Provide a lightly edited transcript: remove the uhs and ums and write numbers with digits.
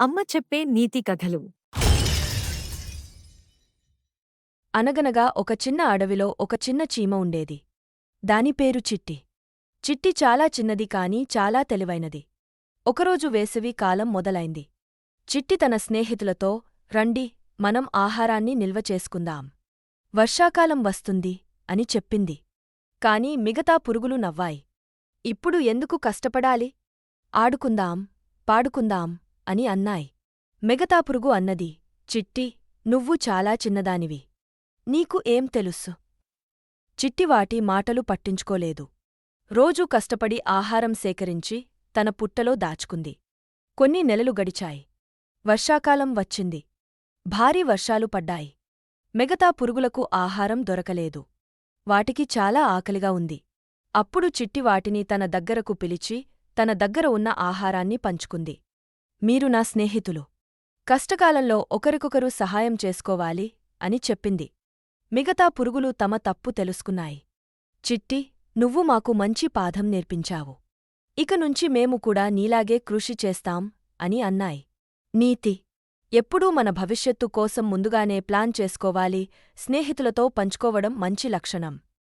అమ్మ చెప్పే నీతి కథలు. అనగనగా ఒక చిన్న అడవిలో ఒక చిన్న చీమ ఉండేది. దాని పేరు చిట్టి. చిట్టి చాలా చిన్నది కాని చాలా తెలివైనది. ఒకరోజు వేసవి కాలం మొదలైంది. చిట్టి తన స్నేహితులతో, రండి, మనం ఆహారాన్ని నిల్వ చేసుకుందాం. వర్షాకాలం వస్తుంది అని చెప్పింది. కాని మిగతా పురుగులు నవ్వాయి. ఇప్పుడు ఎందుకు కష్టపడాలి? ఆడుకుందాం, పాడుకుందాం అని అన్నాయి. మిగతా పురుగు అన్నది, చిట్టి, నువ్వు చాలా చిన్నదానివి. నీకు ఏం తెలుస్సు? చిట్టి వాటి మాటలు పట్టించుకోలేదు. రోజూ కష్టపడి ఆహారం సేకరించి తన పుట్టలో దాచుకుంది. కొన్ని నెలలు గడిచాయి. వర్షాకాలం వచ్చింది. భారీ వర్షాలు పడ్డాయి. మిగతా పురుగులకు ఆహారం దొరకలేదు. వాటికి చాలా ఆకలిగా ఉంది. అప్పుడు చిట్టి వాటిని తన దగ్గరకు పిలిచి తన దగ్గర ఉన్న ఆహారాన్ని పంచుకుంది. మీరు నా స్నేహితులు. కష్టకాలంలో ఒకరికొకరు సహాయం చేసుకోవాలి అని చెప్పింది. మిగతా పురుగులు తమ తప్పు తెలుసుకున్నాయి. చిట్టి, నువ్వు మాకు మంచి పాఠం నేర్పించావు. ఇకనుంచి మేము కూడా నీలాగే కృషి చేస్తాం అని అన్నాయి. నీతి: ఎప్పుడూ మన భవిష్యత్తు కోసం ముందుగానే ప్లాన్ చేసుకోవాలి. స్నేహితులతో పంచుకోవడం మంచి లక్షణం.